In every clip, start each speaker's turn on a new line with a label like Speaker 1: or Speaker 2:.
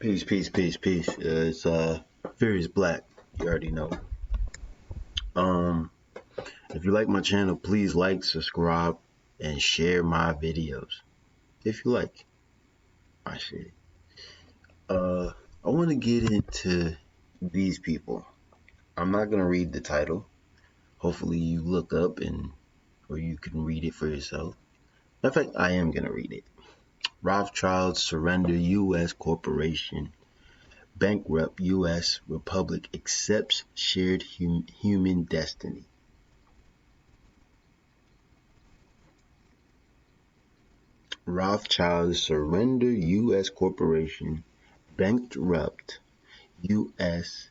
Speaker 1: Peace, peace, peace, peace. It's Furious Black. You already know. Um, if you like my channel, please like, subscribe, and share my videos. If you like, I share. I want to get into these people. I'm not gonna read the title. Hopefully, you look up or you can read it for yourself. In fact, I am gonna read it. Rothchilds surrender U.S. corporation. Bankrupt U.S. Republic accepts shared human destiny. Rothschilds surrender U.S. corporation. Bankrupt U.S.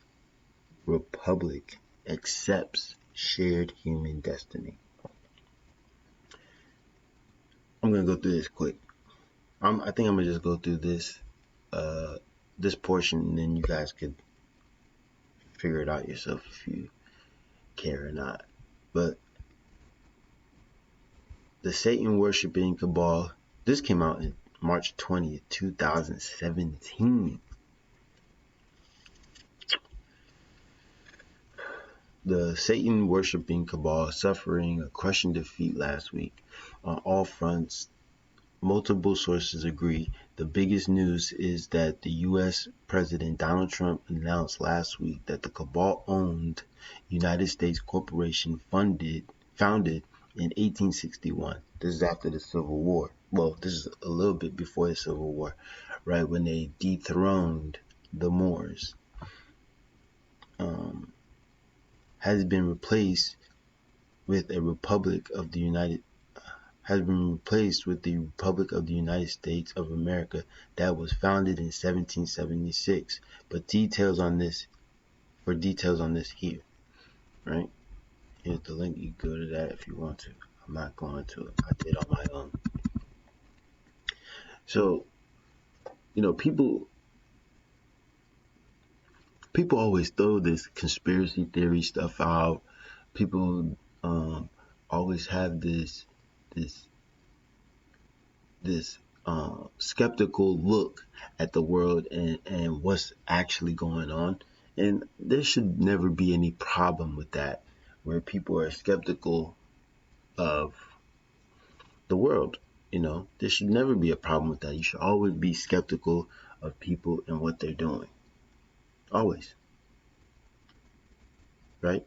Speaker 1: Republic accepts shared human destiny. I'm gonna go through this quick. I think I'm gonna just go through this portion, and then you guys could figure it out yourself if you care or not. But the Satan worshiping cabal. This came out in March 20th, 2017. The Satan worshiping cabal suffering a crushing defeat last week on all fronts. Multiple sources agree. The biggest news is that the U.S. President Donald Trump announced last week that the cabal-owned United States corporation founded in 1861. This is after the Civil War. Well, this is a little bit before the Civil War, right when they dethroned the Moors. Has been replaced with the Republic of the United States of America that was founded in 1776. But details on this here, right? Here's the link. You go to that if you want to. I'm not going to. I did on my own. So, people always throw this conspiracy theory stuff out. People always have this skeptical look at the world and what's actually going on. And there should never be any problem with that, where people are skeptical of the world. There should never be a problem with that. You should always be skeptical of people and what they're doing. Always. Right?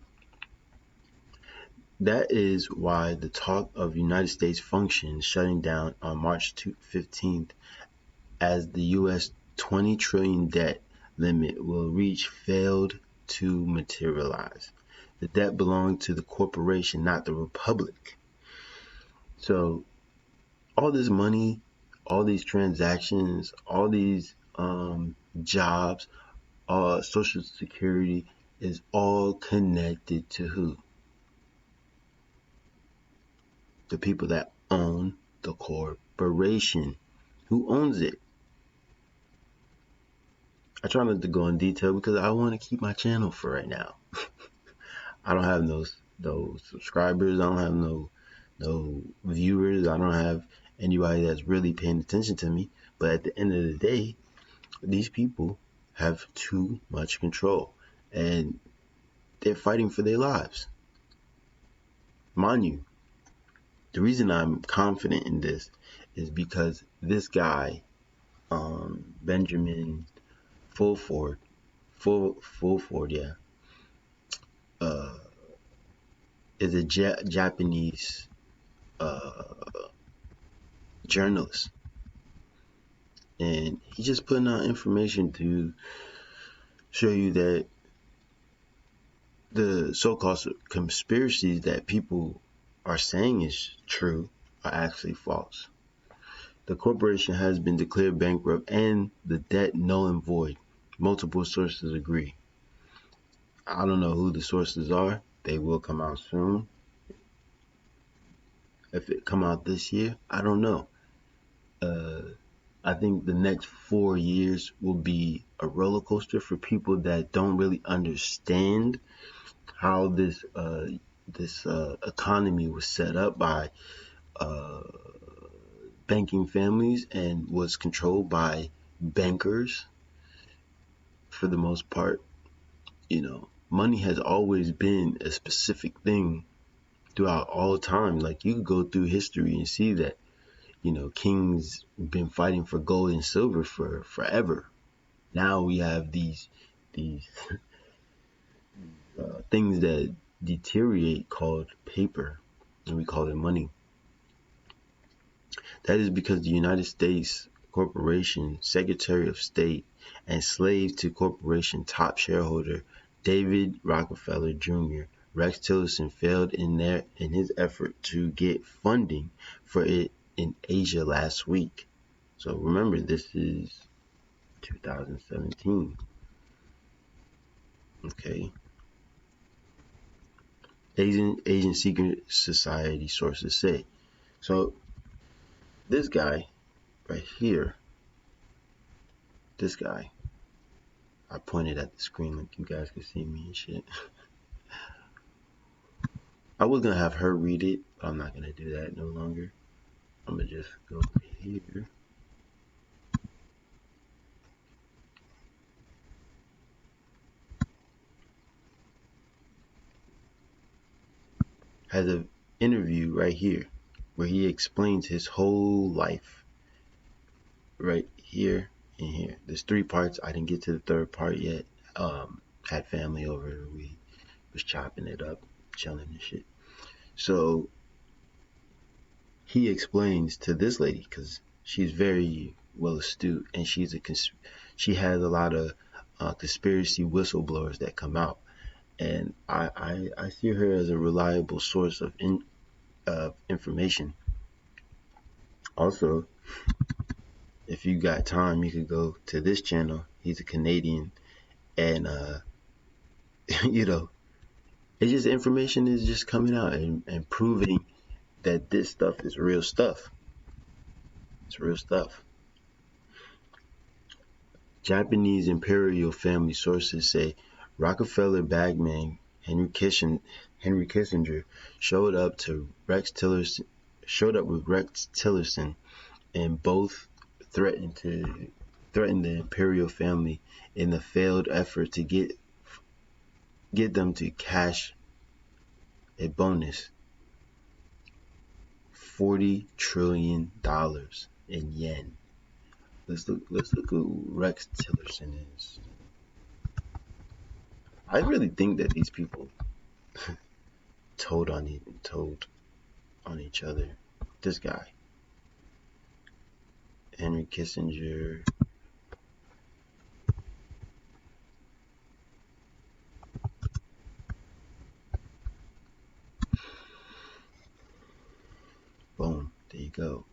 Speaker 1: That is why the talk of United States functions shutting down on March 15th as the U.S. 20 trillion debt limit will reach failed to materialize. The debt belonged to the corporation, not the republic. So all this money, all these transactions, all these jobs, Social Security is all connected to who? The people that own the corporation. Who owns it? I try not to go in detail because I want to keep my channel for right now. I don't have no subscribers. I don't have no viewers. I don't have anybody that's really paying attention to me. But at the end of the day, these people have too much control, and they're fighting for their lives. Mind you, the reason I'm confident in this is because this guy, Benjamin Fulford, is a Japanese journalist, and he's just putting out information to show you that the so-called conspiracies that people are saying is true are actually false. The corporation has been declared bankrupt and the debt null and void. Multiple sources agree. I don't know who the sources are. They will come out soon. If it come out this year, I don't know. I think the next 4 years will be a roller coaster for people that don't really understand how this economy was set up by banking families and was controlled by bankers. for the most part, money has always been a specific thing throughout all time. Like you could go through history and see that, kings been fighting for gold and silver for forever. Now we have these things that deteriorate called paper, and we call it money. That is because the United States Corporation Secretary of State and slave to corporation top shareholder David Rockefeller Jr. Rex Tillerson failed in his effort to get funding for it in Asia last week. So remember, this is 2017. Okay. Asian Secret Society sources say. So this guy right here, this guy, I pointed at the screen like you guys could see me and shit. I was gonna have her read it, but I'm not gonna do that no longer. I'm gonna just go here. Has an interview right here where he explains his whole life. Right here and here. There's 3 parts. I didn't get to the 3rd part yet. Had family over. We was chopping it up, chilling and shit. So he explains to this lady, because she's very well astute, and she has a lot of conspiracy whistleblowers that come out, and I see her as a reliable source of information. Also, if you got time, you could go to this channel. He's a Canadian, and it's just information is just coming out and proving that this stuff is real stuff. It's real stuff. Japanese imperial family sources say Rockefeller bagman Henry Kissinger showed up with Rex Tillerson, and both threatened the imperial family in a failed effort to get them to cash a bonus $40 trillion in yen. Let's look who Rex Tillerson is. I really think that these people told on each other. This guy, Henry Kissinger. Boom, there you go.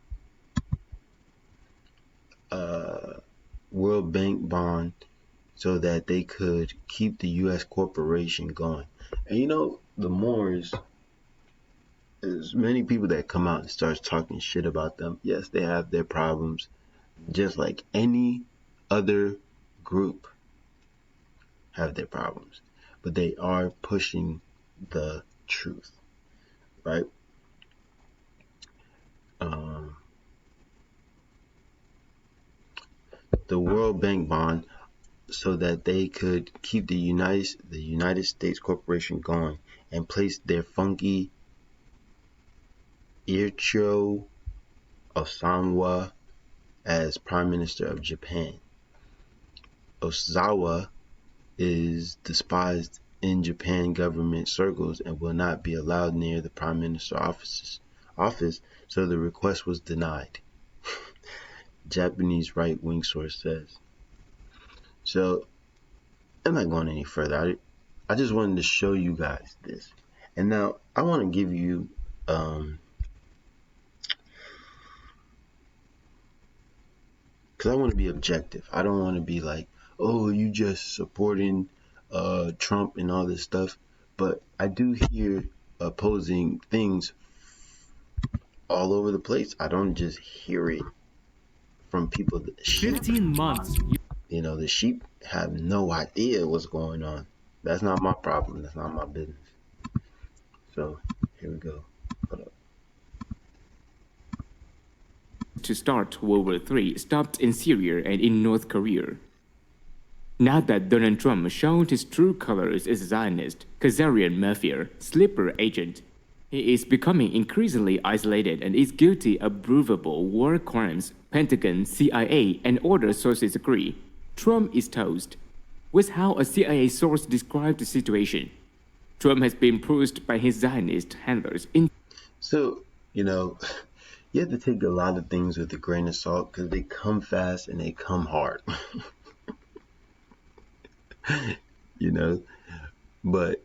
Speaker 1: World Bank bond so that they could keep the U.S. corporation going. And the Moors, there's many people that come out and starts talking shit about them. Yes, they have their problems, just like any other group have their problems, but they are pushing the truth, right? The World Bank bond so that they could keep the United States corporation going and place their funky Ichiro Osawa as Prime Minister of Japan. Osawa is despised in Japan government circles and will not be allowed near the Prime Minister office, so the request was denied. Japanese right-wing source says. So, I'm not going any further. I just wanted to show you guys this. And now, I want to give you, because I want to be objective. I don't want to be like, oh, you just supporting Trump and all this stuff. But I do hear opposing things all over the place. I don't just hear it from people that
Speaker 2: 15 months.
Speaker 1: The sheep have no idea what's going on. That's not my problem. That's not my business. So here we go. Hold up.
Speaker 2: To start World War III stopped in Syria and in North Korea. Now that Donald Trump showed his true colors as a Zionist, Khazarian mafia, sleeper agent, he is becoming increasingly isolated and is guilty of provable war crimes. Pentagon, CIA, and other sources agree. Trump is toast. With how a CIA source described the situation, Trump has been pushed by his Zionist handlers in.
Speaker 1: So, you know, you have to take a lot of things with a grain of salt because they come fast and they come hard. you know, but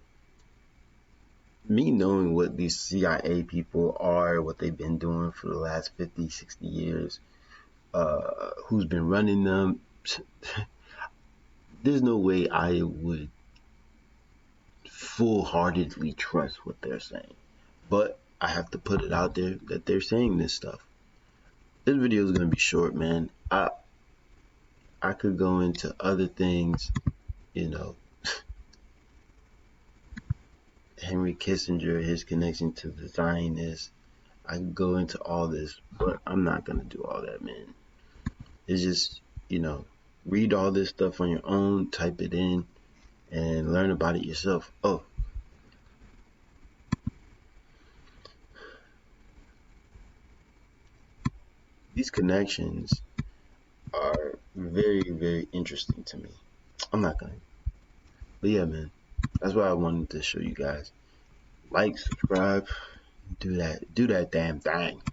Speaker 1: me knowing what these CIA people are, what they've been doing for the last 50, 60 years, who's been running them, there's no way I would full-heartedly trust what they're saying. But I have to put it out there that they're saying this stuff. This video is gonna be short, man. I could go into other things, you know, Henry Kissinger, his connection to the Zionists. I could go into all this, but I'm not gonna do all that, man. It's just, read all this stuff on your own, type it in, and learn about it yourself. Oh, these connections are very, very interesting to me. I'm not gonna, but yeah, man, that's what I wanted to show you guys. Like, subscribe, do that damn thing.